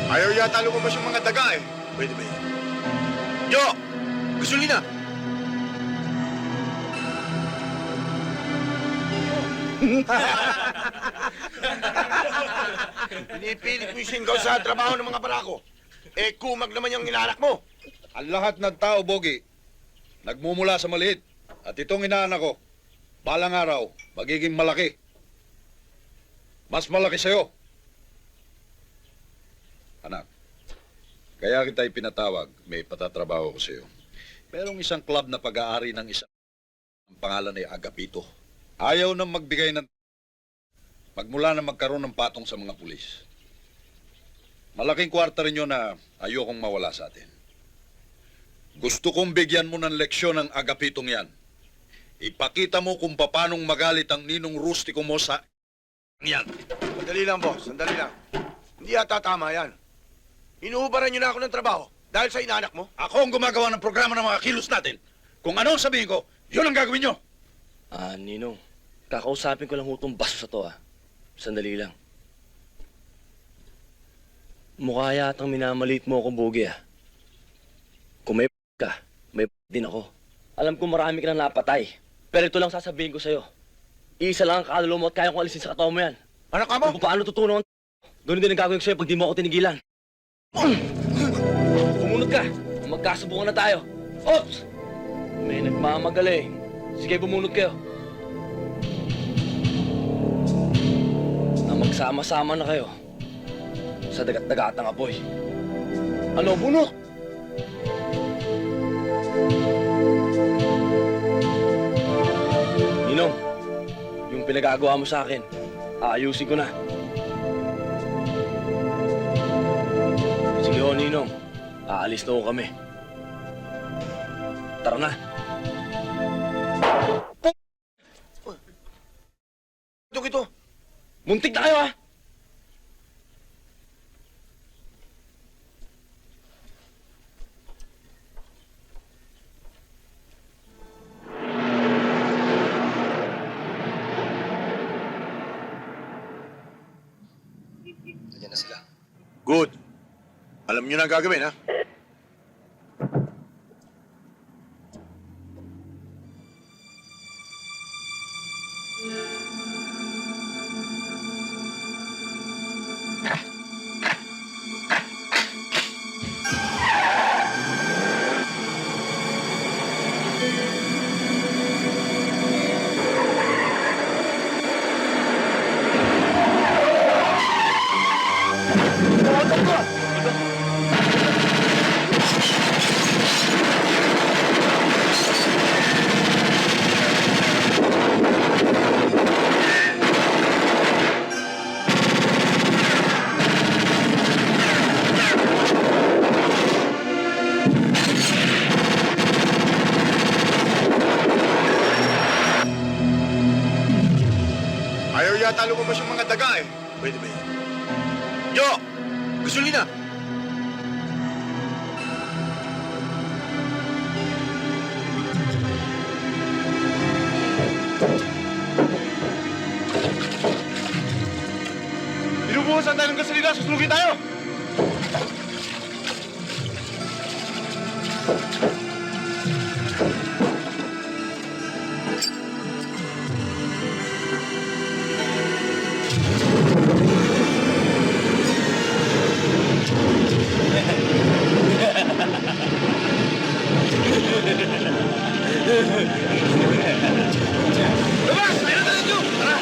Ayaw yata lumabas yung mga daga eh. Pwede ba yun? Yo! Gasolina! Pinipilit mo yung singgaw sa trabaho ng mga barako. Eh, kumag naman yung inanak mo. Ang lahat ng tao, Bogi, nagmumula sa maliit. At itong inaanak ko, balang araw, magiging malaki. Mas malaki sa'yo. Anak, kaya kita ipinatawag, may patatrabaho ko sa'yo. Merong isang club na pag-aari ng isang ang pangalan ay Agapito. Ayaw nang magbigay ng magmula na magkaroon ng patong sa mga pulis. Malaking kwarta rin yun na ayokong mawala sa atin. Gusto kong bigyan mo ng leksyon ng Agapitong yan. Ipakita mo kung paanong magalit ang ninong rustiko mo sa yan. Sandali lang, boss. Sandali lang. Hindi yata tama yan. Inuubaran niyo na ako ng trabaho dahil sa inanak mo. Ako ang gumagawa ng programa ng mga kilos natin. Kung ano ang sabihin ko, yun ang gagawin nyo. Ninong, kakausapin ko lang hutong baso sa to, Sandali lang. Mukha yatang minamalit mo ako, Bogi, Kung may ka, may din ako. Alam ko marami ka na napatay. Pero ito lang sasabihin ko sa'yo. Isa lang ang kaluluwa mo at kaya kong alisin sa katawan mo yan. Anak ka mo? Kung paano tutunan doon din ang gagawin ko sa'yo pag di mo ako tinigilan. Bumunot ka. Magkasubukan na tayo. Oops! May nagmamagaling. Sige, bumunot kayo. Na magsama-sama na kayo sa dagat-dagatang apoy. Ano, bunot? Ninong, yung pinagagawa mo sa akin, aayusin ko na. Sige ho, Ninong. Aalis na ho kami. Tara na. Ito. Muntik na kayo, Nandiyan na sila. Good. Alam niyo na ang gagawin, ha? Ayaw yata lumabas yung mga daga eh. Pwede ba yun? Yo! Gasolina! Inubuhasan tayo ng gasolina, susunugin tayo! Labas! Ayun na tayo! Tara!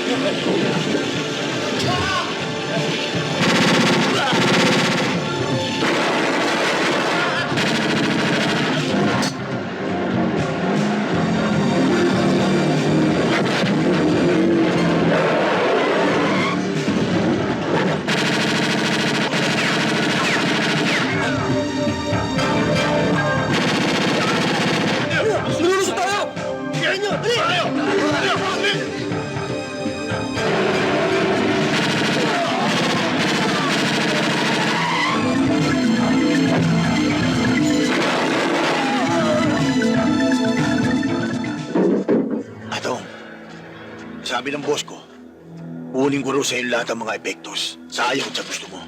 Lulus tayo! Kaya nyo! Dali! Atong, sabi ng boss ko, kunin ko rin sa lahat ng mga epektos sa ayaw at sa gusto mo.